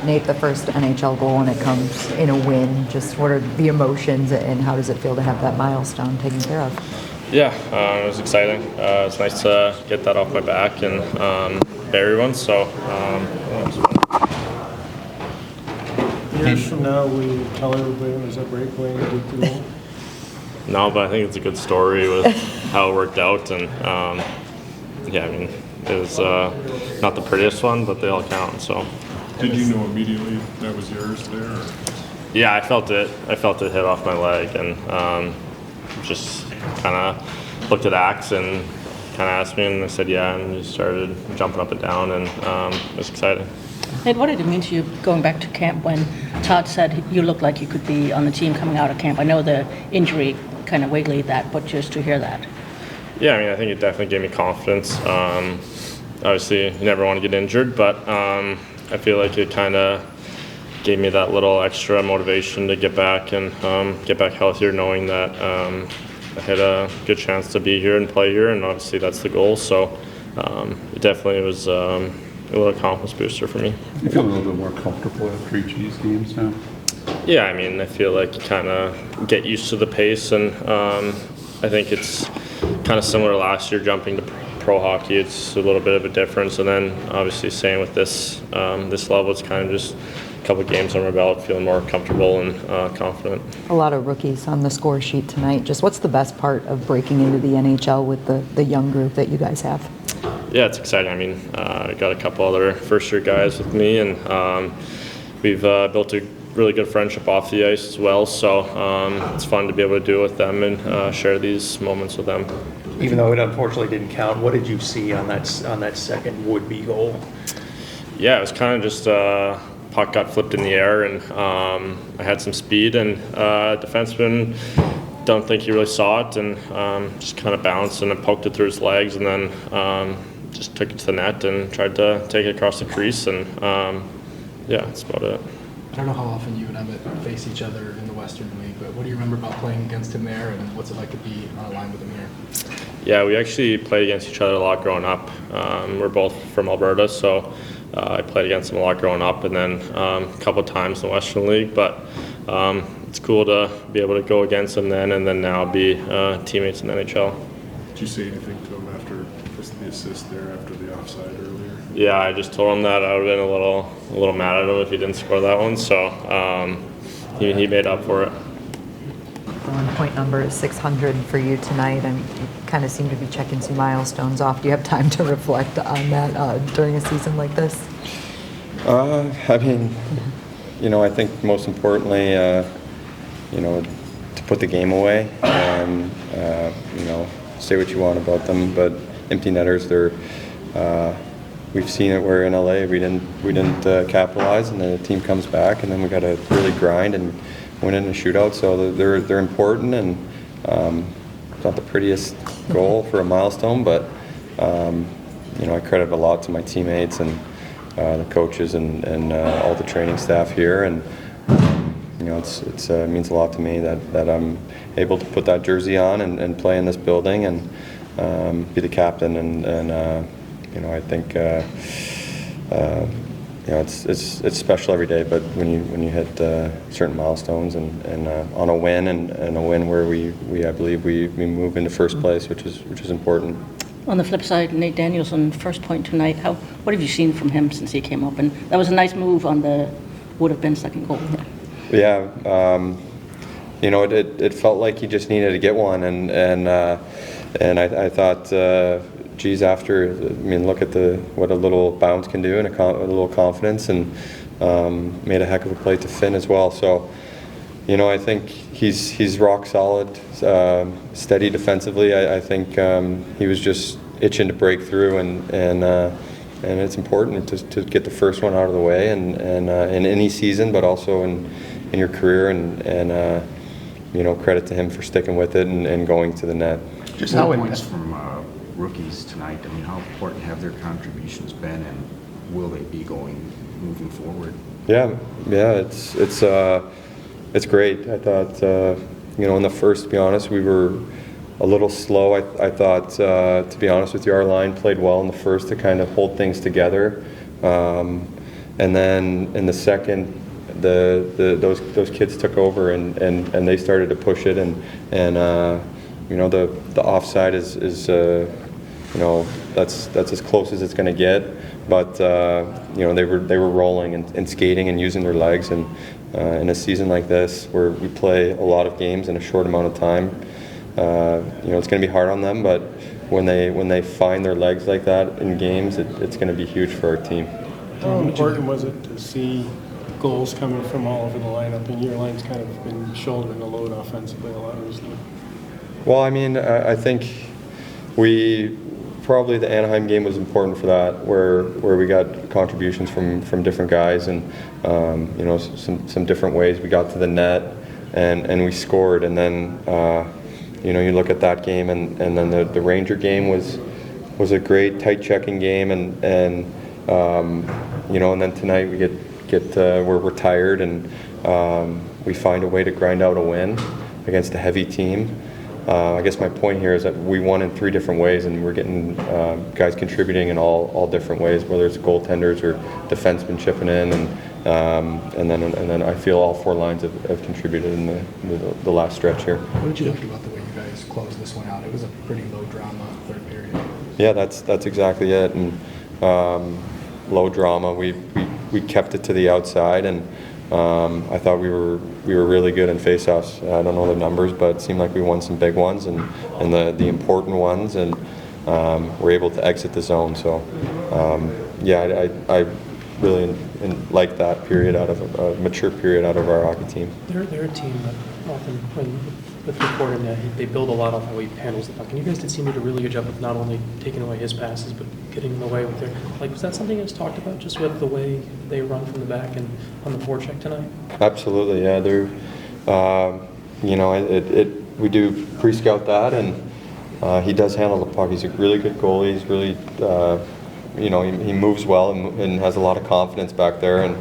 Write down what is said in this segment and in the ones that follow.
Nate, the first NHL goal and it comes in a win. Just what are the emotions and how does it feel to have that milestone taken care of? Yeah, it was exciting. It's nice to get that off my back and bury one. So, it was fun. Years from now, we tell everybody it was a breakaway and beat the goal. No, but I think it's a good story with how it worked out, and yeah, I mean, it was not the prettiest one, but they all count. So. Did you know immediately that was yours there? Or? Yeah, I felt it. I felt it hit off my leg, and just kind of looked at Axe and kind of asked me, and I said yeah, and just started jumping up and down, and it was exciting. Nate, what did it mean to you going back to camp when Todd said you looked like you could be on the team coming out of camp? I know the injury kind of waylaid that, but just to hear that. Yeah, I mean, I think it definitely gave me confidence. Obviously, you never want to get injured, but I feel like it kind of gave me that little extra motivation to get back and get back healthier, knowing that I had a good chance to be here and play here, and obviously that's the goal. So it definitely was a little confidence booster for me. You feel a little bit more comfortable after each of these games now? Yeah, I mean, I feel like you kind of get used to the pace, and I think it's kind of similar to last year jumping to pro hockey. It's a little bit of a difference, and then obviously same with this level. It's kind of just a couple of games on my belt, feeling more comfortable and confident. A lot of rookies on the score sheet tonight. Just what's the best part of breaking into the NHL with the young group that you guys have? Yeah, it's exciting. I mean, I got a couple other first-year guys with me, and we've built a really good friendship off the ice as well. So it's fun to be able to do it with them and share these moments with them. Even though it unfortunately didn't count, what did you see on that second would-be goal? Yeah, it was kind of just puck got flipped in the air, and I had some speed, and defenseman don't think he really saw it, and just kind of bounced and poked it through his legs, and then just took it to the net and tried to take it across the crease, and yeah, that's about it. I don't know how often you and Emmett face each other in the Western League, but what do you remember about playing against him there, and what's it like to be on a line with him here? Yeah, we actually played against each other a lot growing up. We're both from Alberta, so I played against him a lot growing up, and then a couple of times in the Western League. But it's cool to be able to go against him then, and then now be teammates in the NHL. Did you say anything to him after the assist there, after the offside earlier? Yeah, I just told him that I would have been a little mad at him if he didn't score that one. So he made up for it. Point number is 600 for you tonight, and you kind of seem to be checking some milestones off. Do you have time to reflect on that during a season like this? I mean, I think most importantly, to put the game away, and say what you want about them, but empty netters, we've seen it where in LA we didn't capitalize, and then the team comes back, and then we got to really grind and win in a shootout. So they're important, and it's not the prettiest goal for a milestone, but I credit a lot to my teammates and the coaches and all the training staff here, and it means a lot to me that I'm able to put that jersey on and play in this building and be the captain, and I think it's special every day. But when you hit certain milestones and on a win and a win where I believe we move into first place, which is important. On the flip side, Nate Danielson, first point tonight. What have you seen from him since he came up? And that was a nice move on the would have been second goal. Yeah, it felt like he just needed to get one, and I thought, look at what a little bounce can do, and a little confidence, and made a heck of a play to Finn as well. So, I think he's rock solid, steady defensively. I think he was just itching to break through, and it's important to get the first one out of the way, and in any season, but also in your career, and credit to him for sticking with it and going to the net. Just how points from rookies tonight. I mean, how important have their contributions been, and will they be moving forward? Yeah, it's great. I thought, in the first, to be honest, we were a little slow. I thought, to be honest with you, our line played well in the first to kind of hold things together. and then in the second, those kids took over and they started to push it, and you know, the offside is you know, that's as close as it's going to get, but you know, they were rolling and skating and using their legs, and in a season like this where we play a lot of games in a short amount of time, you know, it's going to be hard on them, but when they find their legs like that in games, it's going to be huge for our team. How important was it to see goals coming from all over the lineup, and your line's kind of been shouldering the load offensively a lot recently? Well, I mean, I think probably the Anaheim game was important for that, where we got contributions from different guys, and you know, some different ways we got to the net, and we scored, and then you know, you look at that game, and then the Ranger game was a great tight checking game, and you know, and then tonight we get we're tired, and we find a way to grind out a win against a heavy team. I guess my point here is that we won in 3 different ways, and we're getting guys contributing in all different ways, whether it's goaltenders or defensemen chipping in, and then I feel all 4 lines have contributed in the last stretch here. What did you think about the way you guys closed this one out? It was a pretty low drama third period. Yeah, that's exactly it, and low drama. We kept it to the outside, and I thought we were really good in faceoffs. I don't know the numbers, but it seemed like we won some big ones and the important ones, and we're able to exit the zone. So yeah, I really like that period out of a mature period out of our hockey team. They're a team that often, when with McCord, they build a lot on how he handles the puck. And you guys did seem to do a really good job of not only taking away his passes, but getting them away with their, like, was that something that's talked about, just with the way they run from the back and on the forecheck tonight? Absolutely, yeah. They're, you know, we do pre-scout that, and he does handle the puck. He's a really good goalie. He's really, you know, he moves well and has a lot of confidence back there. And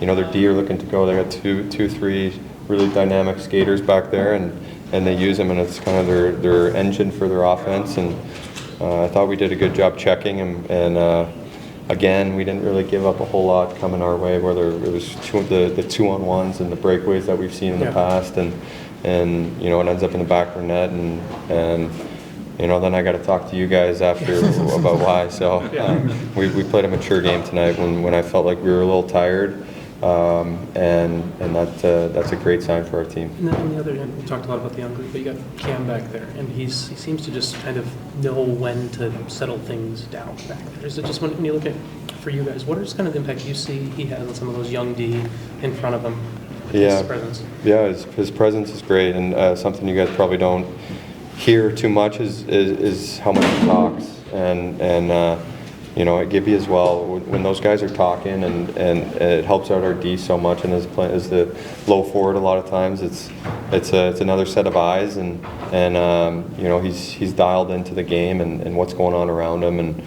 you know, their D are looking to go. They got two, 3 really dynamic skaters back there, and they use them, and it's kind of their engine for their offense. And I thought we did a good job checking him, and again, we didn't really give up a whole lot coming our way, whether it was the 2-on-1s and the breakaways that we've seen in the past, and you know, it ends up in the back of our net, and you know, then I got to talk to you guys after about why. So we played a mature game tonight when I felt like we were a little tired. And that's a great sign for our team. And then on the other end, we talked a lot about the young group, but you got Cam back there, and he seems to just kind of know when to settle things down back there. Is it just when you look at, for you guys, what is kind of the impact you see he has on some of those young D in front of him with his presence? Yeah, his presence is great, and something you guys probably don't hear too much is how much he talks, and you know, at Gibby as well, when those guys are talking, and it helps out our D so much, and as the low forward a lot of times, it's another set of eyes, and you know, he's dialed into the game and what's going on around him, and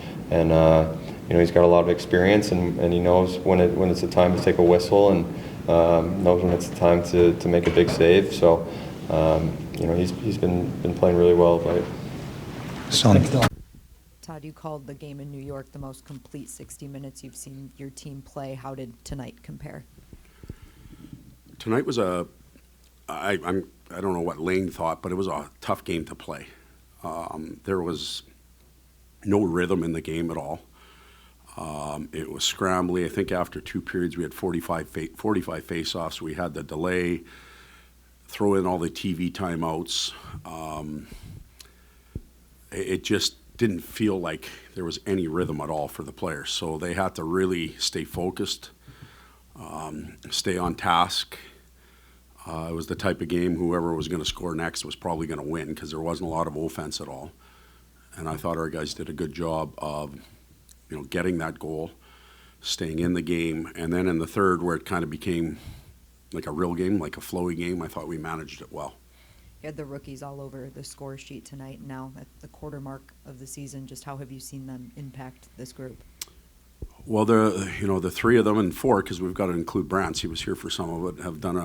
you know, he's got a lot of experience, and he knows when it's the time to take a whistle, and knows when it's the time to make a big save. So you know, he's been playing really well of late. Todd, you called the game in New York the most complete 60 minutes you've seen your team play. How did tonight compare? Tonight was I don't know what Lane thought, but it was a tough game to play. There was no rhythm in the game at all. It was scrambly. I think after 2 periods we had 45 face-offs. We had the delay, throw in all the TV timeouts. It just didn't feel like there was any rhythm at all for the players. So they had to really stay focused, stay on task. It was the type of game whoever was going to score next was probably going to win, because there wasn't a lot of offense at all. And I thought our guys did a good job of, you know, getting that goal, staying in the game. And then in the third, where it kind of became like a real game, like a flowy game, I thought we managed it well. You had the rookies all over the score sheet tonight. Now at the quarter mark of the season, just how have you seen them impact this group? Well, the 3 of them, and 4, because we've got to include Brantz, he was here for some of it, have done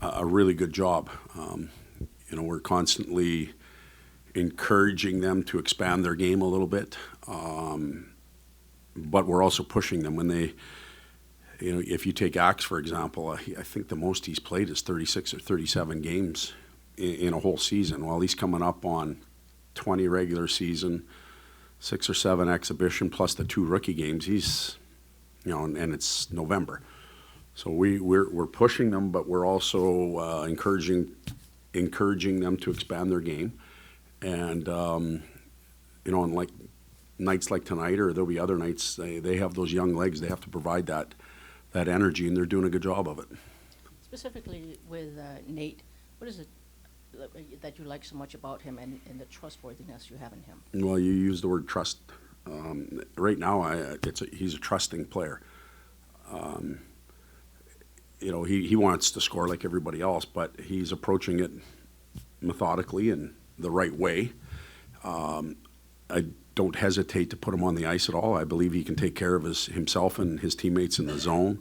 a really good job. You know, we're constantly encouraging them to expand their game a little bit. but we're also pushing them when they, if you take Axe, for example, I think the most he's played is 36 or 37 games in a whole season. Well, he's coming up on 20 regular season, 6 or 7 exhibition, plus the 2 rookie games. He's, and it's November. So we're pushing them, but we're also encouraging them to expand their game. And, on like nights like tonight, or there'll be other nights, they have those young legs. They have to provide that energy, and they're doing a good job of it. Specifically with Nate, what is it that you like so much about him and the trustworthiness you have in him? Well, you use the word trust. Right now, he's a trusting player. He wants to score like everybody else, but he's approaching it methodically and the right way. I don't hesitate to put him on the ice at all. I believe he can take care of himself and his teammates in the zone.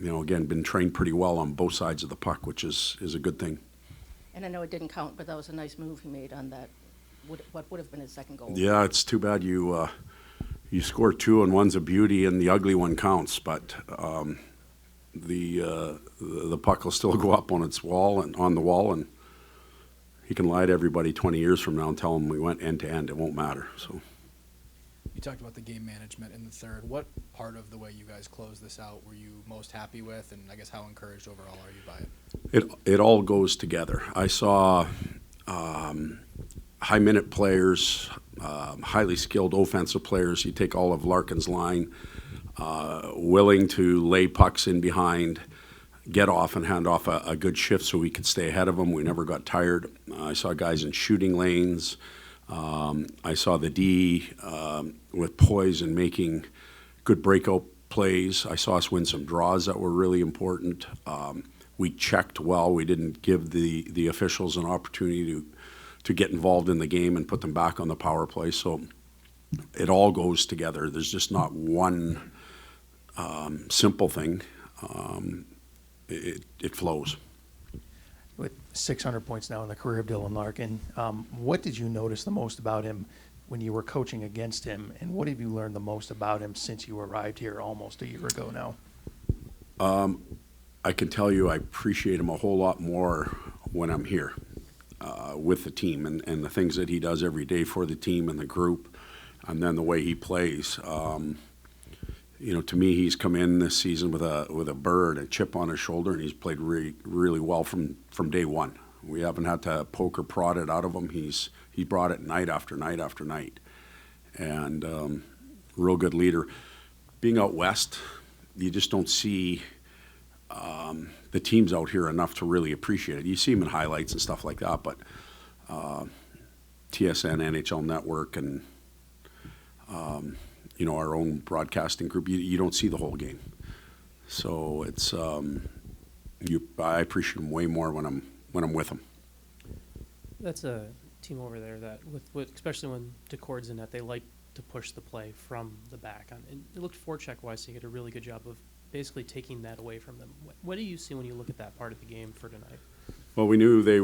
Again, been trained pretty well on both sides of the puck, which is a good thing. And I know it didn't count, but that was a nice move he made on that, what would have been his second goal. Yeah, it's too bad you score 2 and one's a beauty and the ugly one counts, but the puck will still go up on its wall and on the wall, and he can lie to everybody 20 years from now and tell them we went end to end. It won't matter. So. You talked about the game management in the third. What part of the way you guys closed this out were you most happy with, and I guess how encouraged overall are you by it? It all goes together. I saw high-minute players, highly skilled offensive players. You take all of Larkin's line, willing to lay pucks in behind, get off and hand off a good shift so we could stay ahead of them. We never got tired. I saw guys in shooting lanes. I saw the D with poise and making good breakout plays. I saw us win some draws that were really important. We checked well. We didn't give the officials an opportunity to get involved in the game and put them back on the power play. So it all goes together. There's just not one simple thing. It flows. With 600 points now in the career of Dyan Larkin, what did you notice the most about him when you were coaching against him, and what have you learned the most about him since you arrived here almost a year ago now? I can tell you I appreciate him a whole lot more when I'm here with the team and the things that he does every day for the team and the group, and then the way he plays. To me, he's come in this season with a bird, a chip on his shoulder, and he's played really, really well from day one. We haven't had to poke or prod it out of him. He brought it night after night after night, and real good leader. Being out west, you just don't see the teams out here enough to really appreciate it. You see them in highlights and stuff like that, but TSN, NHL Network, and our own broadcasting group, you don't see the whole game. So it's I appreciate them way more when I'm with them. That's a team over there that, with especially when Decord's in net, they like to push the play from the back. And it looked forecheck-wise, so he did a really good job of basically taking that away from them. What do you see when you look at that part of the game for tonight? Well, we knew they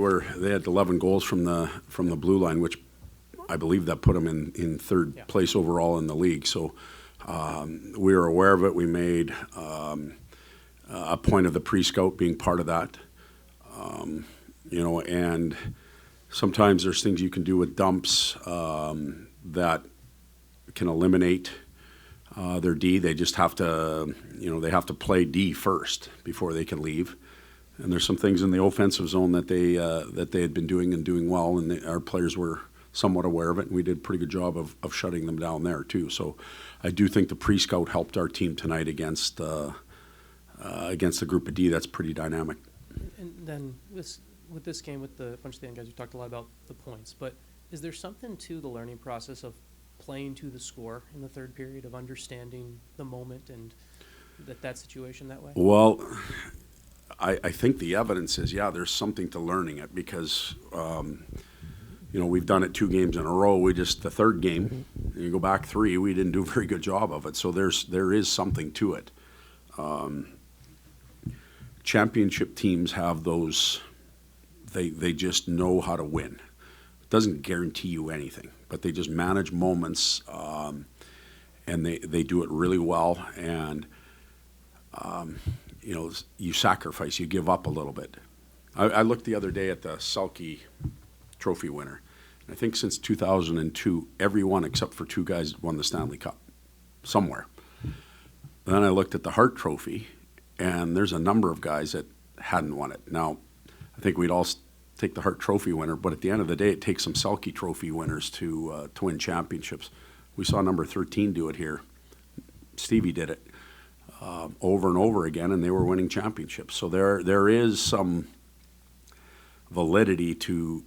had 11 goals from the blue line, which I believe that put them in third place overall in the league. So we were aware of it. We made a point of the pre-scout being part of that. And sometimes there's things you can do with dumps that can eliminate their D. They just have to, they have to play D first before they can leave. And there's some things in the offensive zone that they had been doing and doing well, and our players were somewhat aware of it, and we did a pretty good job of shutting them down there too. So I do think the pre-scout helped our team tonight against the group of D that's pretty dynamic. And then with this game, with the bunch of the young guys, we talked a lot about the points, but is there something to the learning process of playing to the score in the third period, of understanding the moment and that situation that way? Well, I think the evidence is, there's something to learning it, because we've done it 2 games in a row. The third game, you go back 3, we didn't do a very good job of it. So there is something to it. Championship teams have those, they just know how to win. doesn't guarantee you anything, but they just manage moments, and they do it really well. And you know, you sacrifice, you give up a little bit. I looked the other day at the Selke Trophy winner. I think since 2002, everyone except for 2 guys won the Stanley Cup somewhere. Then I looked at the Hart Trophy, and there's a number of guys that hadn't won it. Now, I think we'd all take the Hart Trophy winner, but at the end of the day, it takes some Selke Trophy winners to win championships. We saw number 13 do it here. Stevie did it over and over again, and they were winning championships. So there is some validity to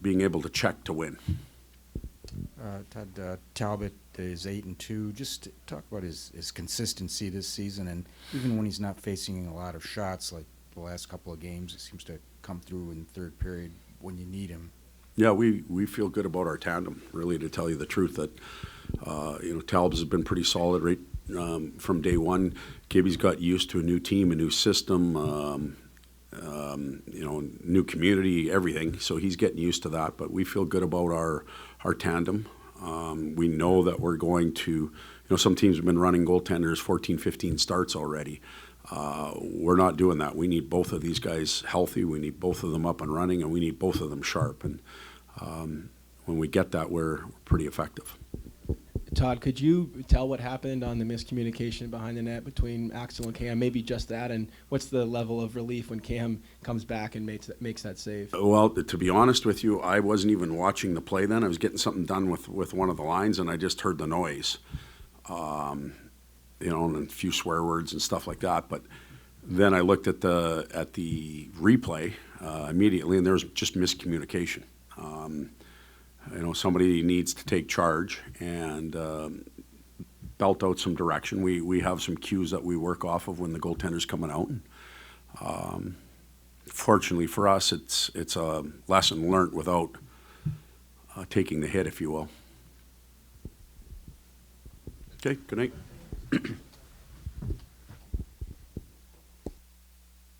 being able to check to win. Todd, Talbot is 8-2. Just talk about his consistency this season, and even when he's not facing a lot of shots, like the last couple of games, it seems to come through in the third period when you need him. Yeah, we feel good about our tandem, really, to tell you the truth. That you know, Talbot has been pretty solid right from day one. Gibby's got used to a new team, a new system, you know, new community, everything. So he's getting used to that. But we feel good about our tandem. We know that we're going to, you know, some teams have been running goaltenders 14, 15 starts already. We're not doing that. We need both of these guys healthy. We need both of them up and running, and we need both of them sharp. And when we get that, we're pretty effective. Todd, could you tell what happened on the miscommunication behind the net between Axel and Cam? Maybe just that, and what's the level of relief when Cam comes back and makes that save? Well, to be honest with you, I wasn't even watching the play then. I was getting something done with one of the lines, and I just heard the noise. You know, and a few swear words and stuff like that. But then I looked at the replay immediately, and there was just miscommunication. You know, somebody needs to take charge and belt out some direction. We have some cues that we work off of when the goaltender's coming out. And, fortunately for us, it's a lesson learned without taking the hit, if you will. Okay, good night.